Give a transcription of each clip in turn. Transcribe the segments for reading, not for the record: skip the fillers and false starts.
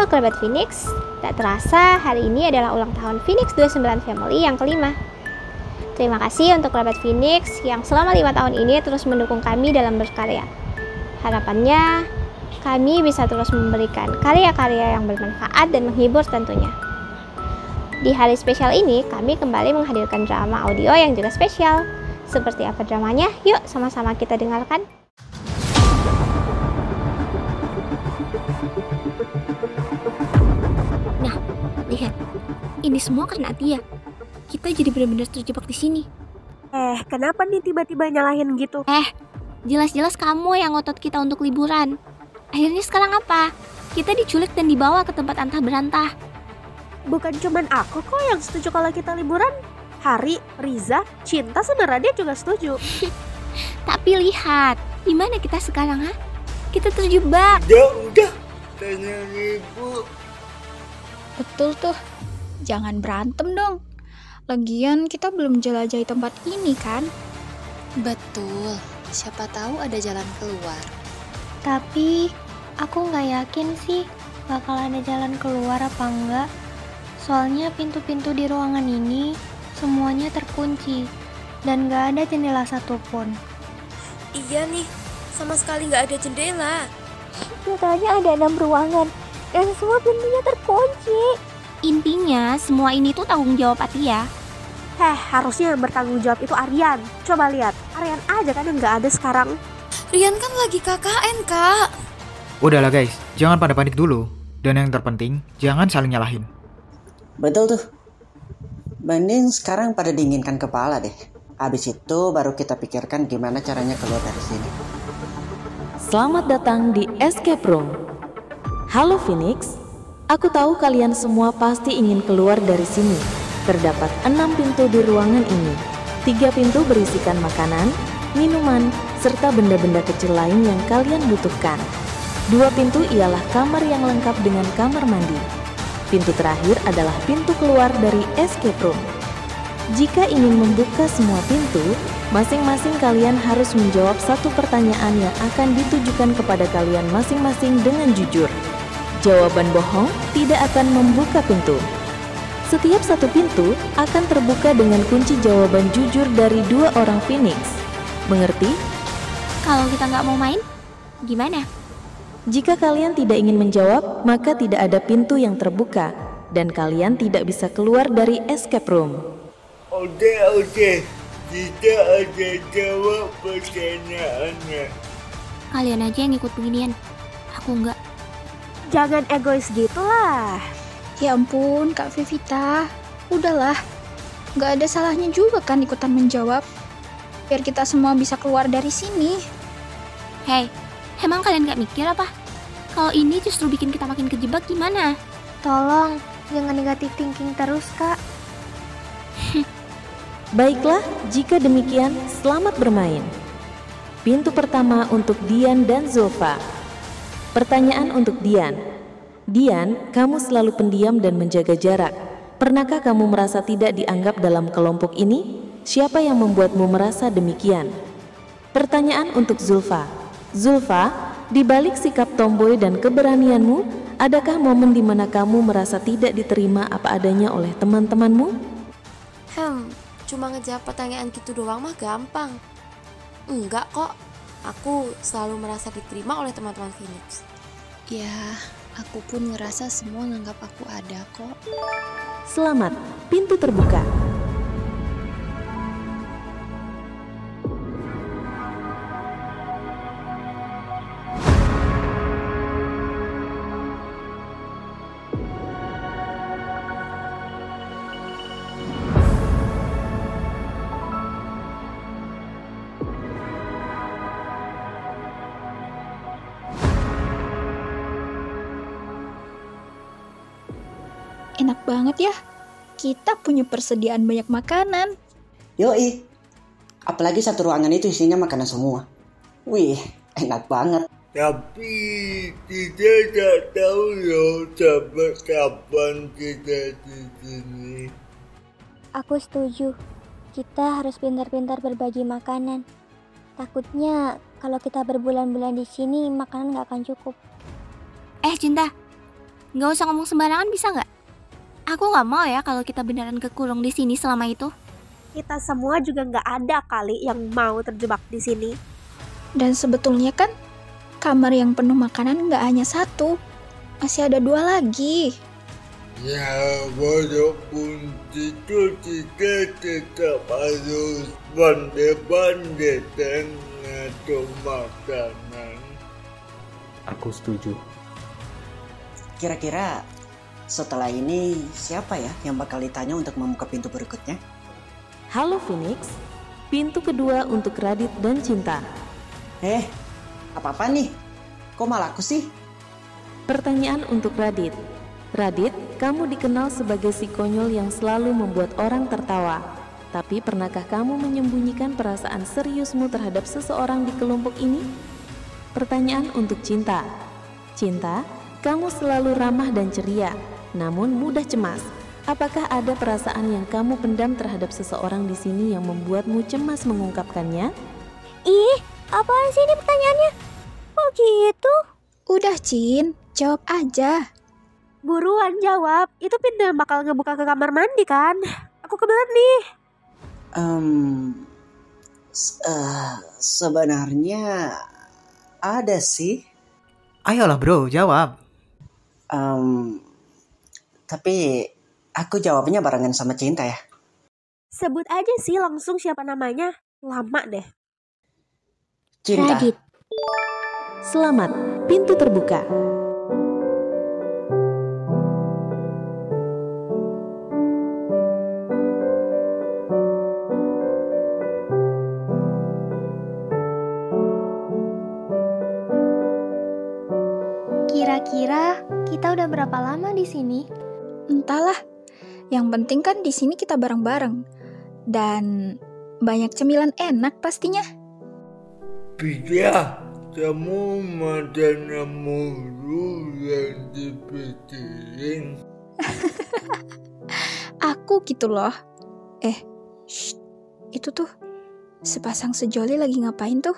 Halo kerabat Phoenix, tak terasa hari ini adalah ulang tahun Phoenix 29 Family yang kelima. Terima kasih untuk kerabat Phoenix yang selama 5 tahun ini terus mendukung kami dalam berkarya. Harapannya, kami bisa terus memberikan karya-karya yang bermanfaat dan menghibur tentunya. Di hari spesial ini, kami kembali menghadirkan drama audio yang juga spesial. Seperti apa dramanya? Yuk sama-sama kita dengarkan. Nah, lihat. Ini semua karena Atia. Kita jadi benar-benar terjebak di sini. Kenapa nih tiba-tiba nyalahin gitu? Jelas-jelas kamu yang ngotot kita untuk liburan. Akhirnya sekarang apa? Kita diculik dan dibawa ke tempat antah berantah. Bukan cuman aku kok yang setuju kalau kita liburan. Hari, Riza, Cinta sebenarnya juga setuju. Tapi lihat, di mana kita sekarang, ha? Kita terjebak. Udah, tanya ibu. Betul tuh, jangan berantem dong. Lagian kita belum jelajahi tempat ini kan? Betul, siapa tahu ada jalan keluar. Tapi, aku nggak yakin sih bakal ada jalan keluar apa enggak. Soalnya pintu-pintu di ruangan ini semuanya terkunci dan nggak ada jendela satupun. Iya nih, sama sekali nggak ada jendela. Katanya ada 6 ruangan dan semua pintunya terkunci. Intinya, semua ini tuh tanggung jawab Atia. Harusnya yang bertanggung jawab itu Aryan. Coba lihat, Aryan aja kan yang nggak ada sekarang. Rian kan lagi KKN, Kak. Udahlah guys, jangan pada panik dulu. Dan yang terpenting, jangan saling nyalahin. Betul tuh. Mending sekarang pada dinginkan kepala deh. Habis itu baru kita pikirkan gimana caranya keluar dari sini. Selamat datang di Escape Room. Halo Phoenix, aku tahu kalian semua pasti ingin keluar dari sini. Terdapat 6 pintu di ruangan ini. 3 pintu berisikan makanan, minuman, serta benda-benda kecil lain yang kalian butuhkan. 2 pintu ialah kamar yang lengkap dengan kamar mandi. Pintu terakhir adalah pintu keluar dari escape room. Jika ingin membuka semua pintu, masing-masing kalian harus menjawab satu pertanyaan yang akan ditujukan kepada kalian masing-masing dengan jujur. Jawaban bohong tidak akan membuka pintu. Setiap satu pintu akan terbuka dengan kunci jawaban jujur dari 2 orang Phoenix. Mengerti? Kalau kita nggak mau main, gimana? Jika kalian tidak ingin menjawab, maka tidak ada pintu yang terbuka dan kalian tidak bisa keluar dari escape room. Oke. Kita ada jawab pertanyaannya. Kalian aja yang ikut beginian. Aku nggak. Jangan egois gitu lah. Ya ampun, Kak Vivita. Udahlah, gak ada salahnya juga kan ikutan menjawab. Biar kita semua bisa keluar dari sini. Hei, emang kalian nggak mikir apa? Kalau ini justru bikin kita makin kejebak gimana? Tolong, jangan negatif thinking terus, Kak. Baiklah, jika demikian, selamat bermain. Pintu pertama untuk Dian dan Zulfa. Pertanyaan untuk Dian. Dian, kamu selalu pendiam dan menjaga jarak. Pernahkah kamu merasa tidak dianggap dalam kelompok ini? Siapa yang membuatmu merasa demikian? Pertanyaan untuk Zulfa. Zulfa, di balik sikap tomboy dan keberanianmu, adakah momen di mana kamu merasa tidak diterima apa adanya oleh teman-temanmu? Cuma ngejawab pertanyaan gitu doang mah gampang. Enggak kok, aku selalu merasa diterima oleh teman-teman Phoenix. Ya, aku pun ngerasa semua nganggap aku ada kok. Selamat, pintu terbuka. Enak banget ya, kita punya persediaan banyak makanan. Yoi, apalagi satu ruangan itu isinya makanan semua. Wih, enak banget. Tapi kita tak tahu loh sampai kapan kita di sini. Aku setuju. Kita harus pintar-pintar berbagi makanan. Takutnya kalau kita berbulan-bulan di sini, makanan nggak akan cukup. Cinta, Nggak usah ngomong sembarangan bisa nggak? Aku nggak mau ya kalau kita beneran kekurung di sini selama itu. Kita semua juga nggak ada kali yang mau terjebak di sini. Dan sebetulnya kan kamar yang penuh makanan nggak hanya satu, masih ada 2 lagi. Ya, walaupun itu kita tetap harus pandai-pandai dan ngatur makanan. Aku setuju. Kira-kira setelah ini siapa ya yang bakal ditanya untuk membuka pintu berikutnya? Halo Phoenix, pintu kedua untuk Radit dan Cinta. Apa-apa nih? Kok malah aku sih? Pertanyaan untuk Radit. Radit, kamu dikenal sebagai si konyol yang selalu membuat orang tertawa. Tapi pernahkah kamu menyembunyikan perasaan seriusmu terhadap seseorang di kelompok ini? Pertanyaan untuk Cinta. Cinta, kamu selalu ramah dan ceria, namun mudah cemas. Apakah ada perasaan yang kamu pendam terhadap seseorang di sini yang membuatmu cemas mengungkapkannya? Ih, apaan sih ini pertanyaannya? Kok gitu? Udah Cin, jawab aja. Buruan jawab, itu pintu yang bakal ngebuka ke kamar mandi kan? Aku kebelet nih. Sebenarnya ada sih. Ayolah bro, jawab. Tapi aku jawabnya barengan sama Cinta ya. Sebut aja sih langsung siapa namanya. Lama deh. Cinta. Radit. Selamat, pintu terbuka. Kira-kira kita udah berapa lama di sini? Entahlah, yang penting kan di sini kita bareng-bareng. Dan banyak cemilan enak pastinya. Bisa, kamu makanan mulu yang dipikirin. Aku gitu loh. Shh, itu tuh sepasang sejoli lagi ngapain tuh?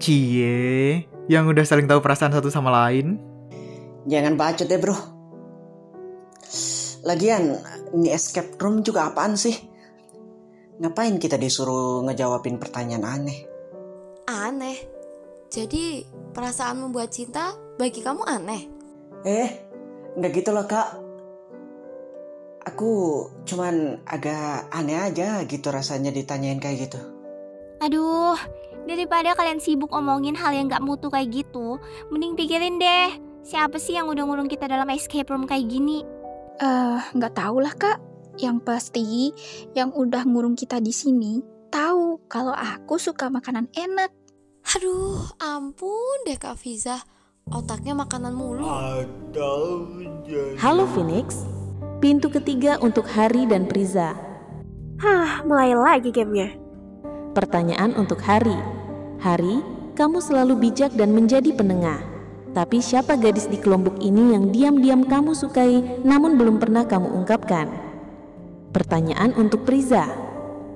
Cie, yang udah saling tahu perasaan satu sama lain. Jangan bacot deh bro. Lagian, ini escape room juga apaan sih? Ngapain kita disuruh ngejawabin pertanyaan aneh? Aneh? Jadi perasaan membuat cinta bagi kamu aneh? Nggak gitu loh kak. Aku cuman agak aneh aja gitu rasanya ditanyain kayak gitu. Aduh, daripada kalian sibuk omongin hal yang gak mutu kayak gitu, mending pikirin deh, siapa sih yang udah ngurung kita dalam escape room kayak gini? Nggak tahu lah kak. Yang pasti, yang udah ngurung kita di sini tahu kalau aku suka makanan enak. Aduh, ampun deh Kak Fiza, otaknya makanan mulu. Halo Phoenix, pintu ketiga untuk Hari dan Priza. Mulai lagi gamenya. Pertanyaan untuk Hari. Hari, kamu selalu bijak dan menjadi penengah. Tapi siapa gadis di kelompok ini yang diam-diam kamu sukai namun belum pernah kamu ungkapkan? Pertanyaan untuk Priza.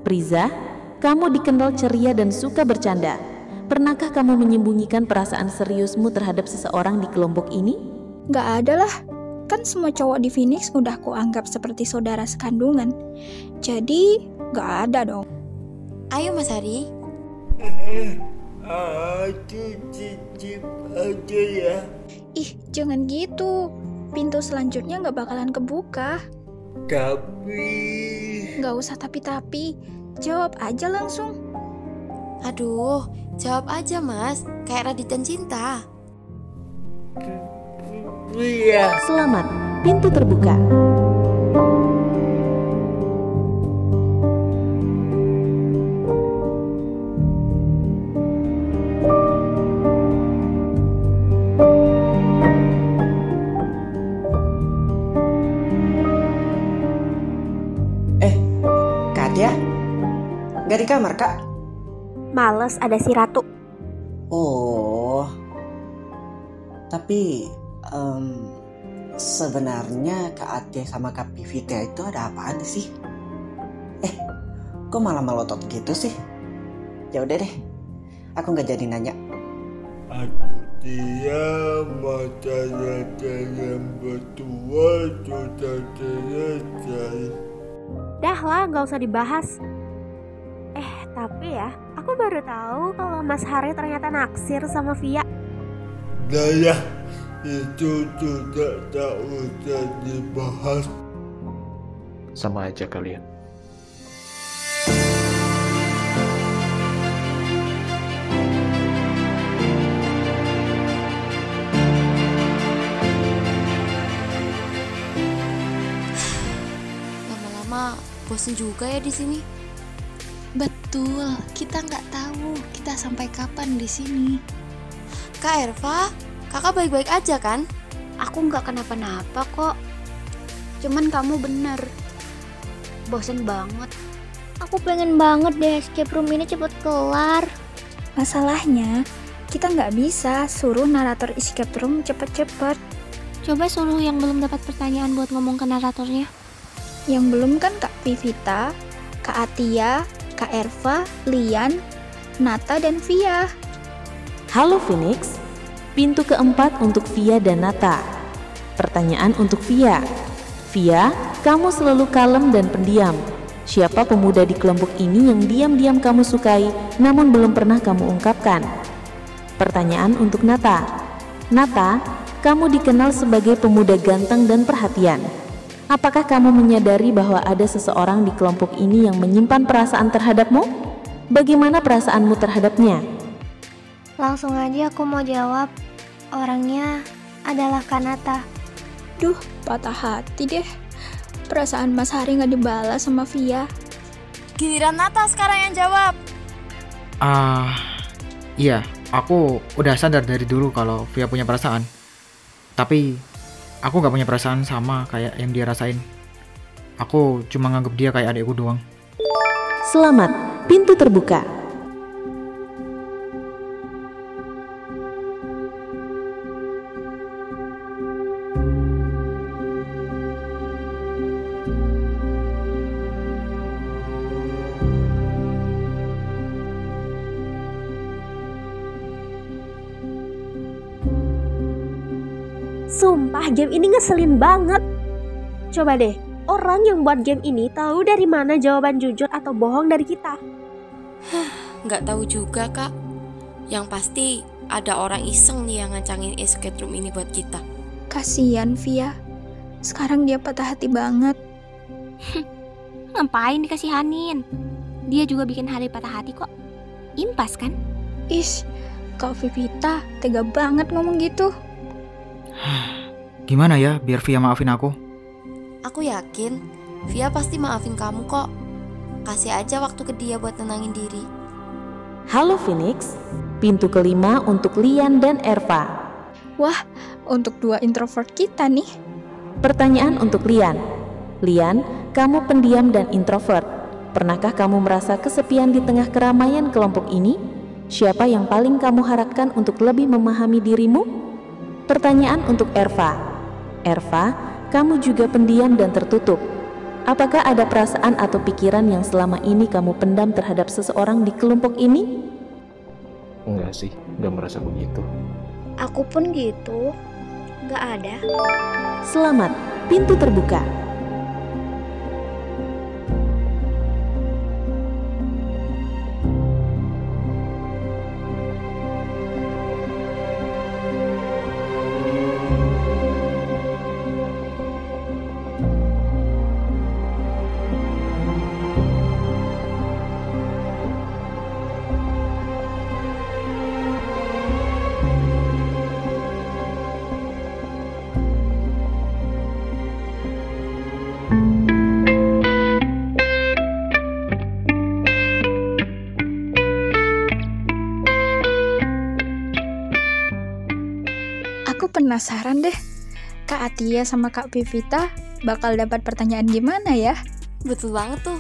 Priza, kamu dikenal ceria dan suka bercanda. Pernahkah kamu menyembunyikan perasaan seriusmu terhadap seseorang di kelompok ini? Nggak ada lah. Kan semua cowok di Phoenix udah aku anggap seperti saudara sekandungan. Jadi, nggak ada dong. Ayo Mas Hari. Aku cicip aja ya. Ih, jangan gitu. Pintu selanjutnya nggak bakalan kebuka. Tapi... Nggak usah tapi-tapi. Jawab aja langsung. Aduh, jawab aja Mas, kayak Radit dan Cinta. Iya. Selamat, pintu terbuka. Kak Atia? Nggak di kamar kak? Males ada si Ratu. Oh, tapi sebenarnya Kak Atia sama Kak Pivita itu ada apaan sih? Kok malah melotot gitu sih? Ya udah deh, aku nggak jadi nanya. Aduh, Dia masalah yang berdua sudah selesai. Dah lah, nggak usah dibahas. Tapi ya, aku baru tahu kalau Mas Hari ternyata naksir sama Via. Daya, itu sudah tak usah dibahas. Sama aja kalian. Lama-lama bosen juga ya di sini. Betul, kita nggak tahu kita sampai kapan di sini. Kak Erva, kakak baik-baik aja kan? Aku nggak kenapa-napa kok. Cuman kamu bener, bosen banget. Aku pengen banget deh escape room ini cepet kelar. Masalahnya, kita nggak bisa suruh narator escape room cepet-cepet. Coba suruh yang belum dapat pertanyaan buat ngomong ke naratornya. Yang belum kan Kak Vivita, Kak Atia, Kak Erva, Lian, Nata, dan Via. Halo Phoenix, pintu keempat untuk Via dan Nata. Pertanyaan untuk Via. Via, kamu selalu kalem dan pendiam. Siapa pemuda di kelompok ini yang diam-diam kamu sukai, namun belum pernah kamu ungkapkan? Pertanyaan untuk Nata. Nata, kamu dikenal sebagai pemuda ganteng dan perhatian. Apakah kamu menyadari bahwa ada seseorang di kelompok ini yang menyimpan perasaan terhadapmu? Bagaimana perasaanmu terhadapnya? Langsung aja aku mau jawab. Orangnya adalah Kanata. Duh, patah hati deh. Perasaan Mas Hari nggak dibalas sama Via. Giliran Nata sekarang yang jawab. Iya, aku udah sadar dari dulu kalau Via punya perasaan. Tapi aku gak punya perasaan sama kayak yang dia rasain. Aku cuma nganggep dia kayak adikku doang. Selamat, pintu terbuka. Sumpah game ini ngeselin banget. Coba deh, orang yang buat game ini tahu dari mana jawaban jujur atau bohong dari kita? Nggak tahu juga kak. Yang pasti ada orang iseng nih yang ngancangin escape room ini buat kita. Kasian Via. Sekarang dia patah hati banget. Ngapain dikasihanin? Dia juga bikin Hari patah hati kok. Impas kan? Ish, Kak Vivita tega banget ngomong gitu. Gimana ya biar Via maafin aku? Aku yakin Via pasti maafin kamu kok. Kasih aja waktu ke dia buat tenangin diri. Halo Phoenix, pintu kelima untuk Lian dan Erva. Wah, untuk dua introvert kita nih. Pertanyaan untuk Lian. Lian, kamu pendiam dan introvert. Pernahkah kamu merasa kesepian di tengah keramaian kelompok ini? Siapa yang paling kamu harapkan untuk lebih memahami dirimu? Pertanyaan untuk Erva. Erva, kamu juga pendiam dan tertutup. Apakah ada perasaan atau pikiran yang selama ini kamu pendam terhadap seseorang di kelompok ini? Enggak sih, enggak merasa begitu. Aku pun gitu, nggak ada. Selamat, pintu terbuka. Aku penasaran deh, Kak Atia sama Kak Vivita bakal dapat pertanyaan gimana ya? Betul banget tuh.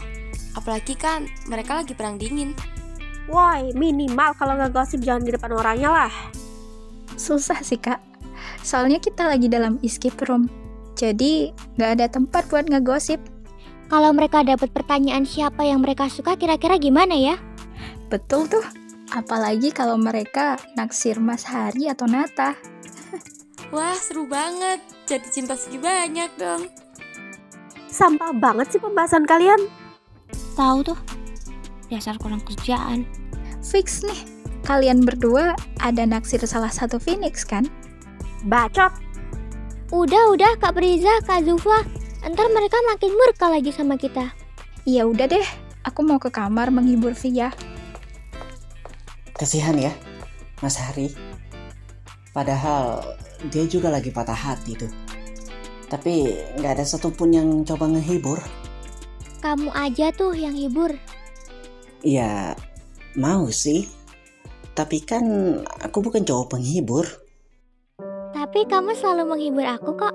Apalagi kan mereka lagi perang dingin. Woi, minimal kalau nggak gosip jangan di depan orangnya lah. Susah sih Kak, soalnya kita lagi dalam escape room. Jadi nggak ada tempat buat ngegosip. Kalau mereka dapat pertanyaan siapa yang mereka suka, kira-kira gimana ya? Betul tuh, Apalagi kalau mereka naksir Mas Hari atau Nata. Wah, seru banget. Jadi cinta segi banyak dong. Sampah banget sih pembahasan kalian. Tahu tuh, dasar kurang kerjaan. Fix nih, kalian berdua ada naksir salah satu Phoenix kan? Bacot. Udah Kak Priza, Kak Zulfa. Ntar mereka makin murka lagi sama kita. Ya udah deh, aku mau ke kamar menghibur Via. Kasihan ya, Mas Hari. Padahal dia juga lagi patah hati tuh. Tapi nggak ada satupun yang coba ngehibur. Kamu aja tuh yang hibur. Ya, mau sih. Tapi kan aku bukan cowok penghibur. Tapi kamu selalu menghibur aku kok.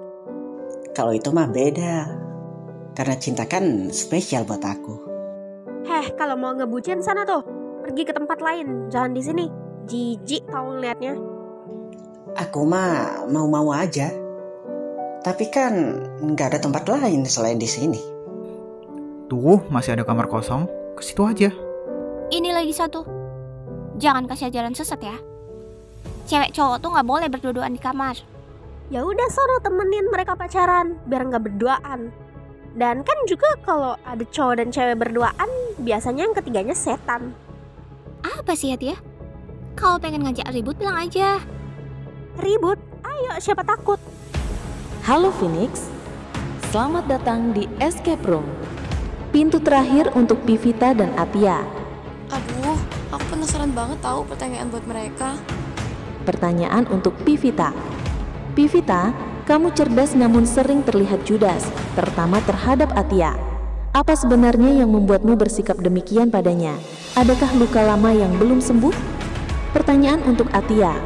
Kalau itu mah beda. Karena cinta kan spesial buat aku. Kalau mau ngebucin sana tuh. Pergi ke tempat lain, jangan di sini. Jijik tau ngeliatnya. Aku mah mau-mau aja. Tapi kan nggak ada tempat lain selain di sini. Tuh, masih ada kamar kosong. Ke situ aja. Ini lagi satu. Jangan kasih ajaran sesat ya. Cewek cowok tuh nggak boleh berdua-duaan di kamar. Ya udah sono temenin mereka pacaran biar nggak berduaan. Dan kan juga kalau ada cowok dan cewek berduaan, biasanya yang ketiganya setan. Apa sih ya? Kalau pengen ngajak ribut bilang aja. Ribut? Ayo, siapa takut? Halo Phoenix, selamat datang di Escape Room. Pintu terakhir untuk Pivita dan Atia. Aduh, aku penasaran banget tahu pertanyaan buat mereka. Pertanyaan untuk Pivita. Pivita, kamu cerdas namun sering terlihat judas, terutama terhadap Atia. Apa sebenarnya yang membuatmu bersikap demikian padanya? Adakah luka lama yang belum sembuh? Pertanyaan untuk Atia.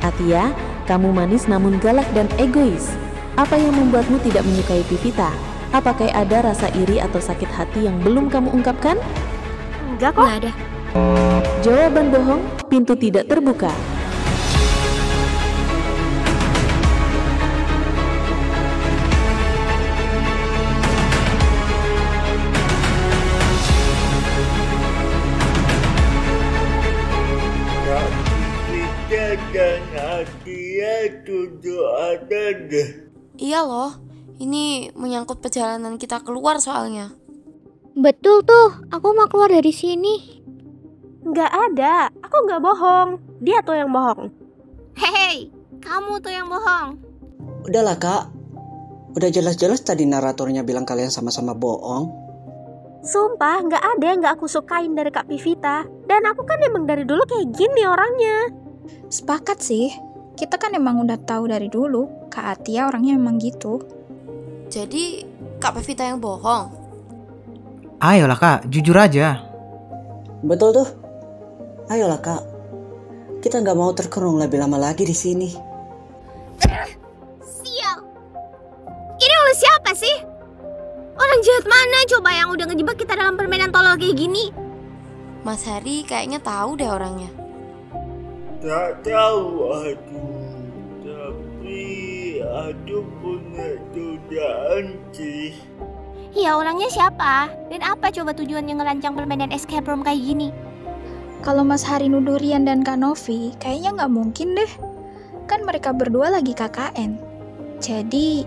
Atia, kamu manis namun galak dan egois. Apa yang membuatmu tidak menyukai Pivita? Apakah ada rasa iri atau sakit hati yang belum kamu ungkapkan? Enggak kok. Nggak ada. Jawaban bohong, pintu tidak terbuka. Dan Atia tujuh ada deh. Iya loh, ini menyangkut perjalanan kita keluar soalnya. Betul tuh, aku mau keluar dari sini. Nggak ada, aku nggak bohong. Dia tuh yang bohong. Hei, kamu tuh yang bohong. Udahlah kak, udah jelas-jelas tadi naratornya bilang kalian sama-sama bohong. Sumpah, nggak ada yang nggak aku sukain dari Kak Pivita. Dan aku kan emang dari dulu kayak gini orangnya. Sepakat sih, kita kan emang udah tahu dari dulu Kak Atia orangnya emang gitu. Jadi Kak Pevita yang bohong? Ayolah kak, jujur aja. Betul tuh. Ayolah kak, kita nggak mau terkurung lebih lama lagi di sini. Sial. Ini oleh siapa sih? Orang jahat mana coba yang udah ngejebak kita dalam permainan tolol kayak gini? Mas Hari kayaknya tahu deh orangnya. Tak tahu tapi aku punya dugaan sih. Ya orangnya siapa? Dan apa coba tujuannya ngerancang permainan escape room kayak gini? Kalau Mas Hari nuduh Rian dan Kak Novi, kayaknya nggak mungkin deh. Kan mereka berdua lagi KKN. Jadi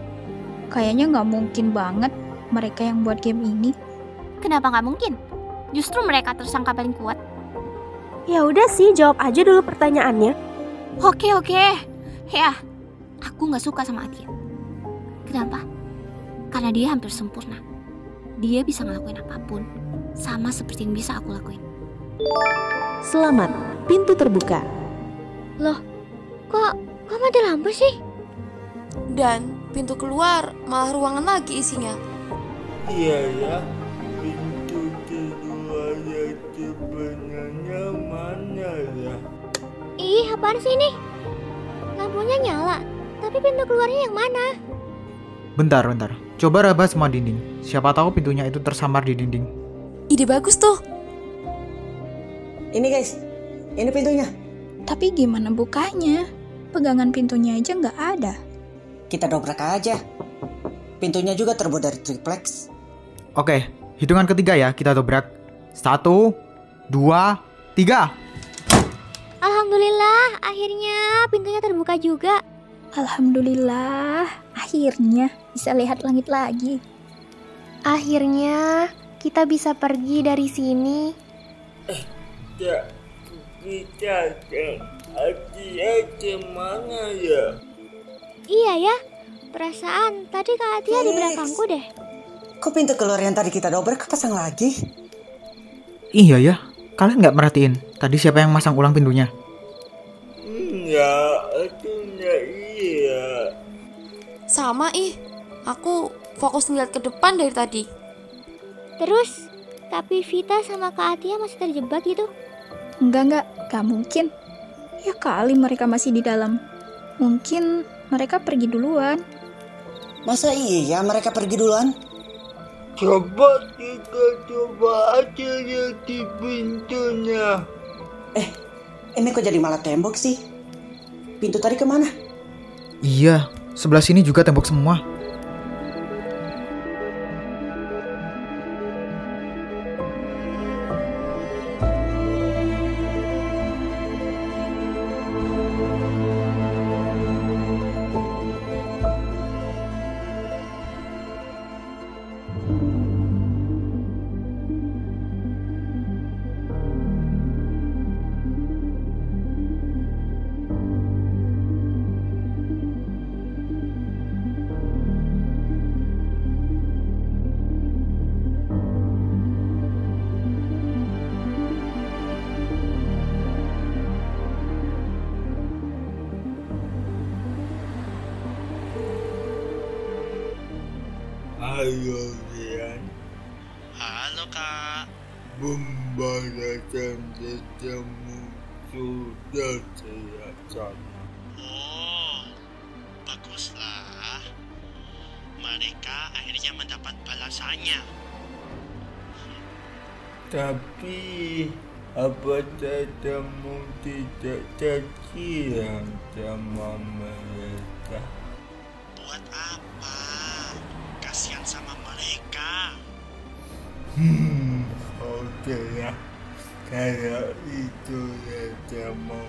kayaknya nggak mungkin banget mereka yang buat game ini. Kenapa nggak mungkin? Justru mereka tersangka paling kuat. Ya udah sih, jawab aja dulu pertanyaannya. Oke. Ya, aku nggak suka sama Atia. Kenapa? Karena dia hampir sempurna. Dia bisa ngelakuin apapun, sama seperti yang bisa aku lakuin. Selamat, pintu terbuka. Loh, kok ada lampu sih? Dan pintu keluar malah ruangan lagi isinya. Iya ya, pintu keluarnya sebenarnya mana ya? Ih, apaan sih ini? Lampunya nyala, tapi pintu keluarnya yang mana? Bentar. Coba raba semua dinding. Siapa tahu pintunya itu tersamar di dinding. Ide bagus tuh. Ini guys, ini pintunya. Tapi gimana bukanya? Pegangan pintunya aja nggak ada. Kita dobrak aja. Pintunya juga terbuat dari triplex. Oke, hitungan ketiga ya, kita dobrak. 1, 2, 3. akhirnya pintunya terbuka juga. Alhamdulillah, akhirnya bisa lihat langit lagi. Akhirnya kita bisa pergi dari sini. Ya, kita Atia kemana ya? Iya ya, perasaan tadi Kak Atia di belakangku deh. Kok pintu keluar yang tadi kita dobrak kepasang lagi? Iya ya, kalian nggak merhatiin tadi siapa yang masang ulang pintunya? Enggak, aku nggak iya. Sama aku fokus ngeliat ke depan dari tadi. Terus, tapi Vita sama Kak Atia masih terjebak gitu? Enggak mungkin. Ya kali mereka masih di dalam. Mungkin mereka pergi duluan. Masa iya mereka pergi duluan? Coba kita coba aja lihat di pintunya. Ini kok jadi malah tembok sih? Pintu tadi kemana? Iya, sebelah sini juga tembok semua. Halo Rian. Halo Kak. Pembalasan dendammu sudah selesai. Oh, baguslah. Mereka akhirnya mendapat balasannya. Tapi apa dendammu tidak kasihan sama mereka? Buat apa? Kasihan sama mereka. Oke ya. Kalau itu saja mau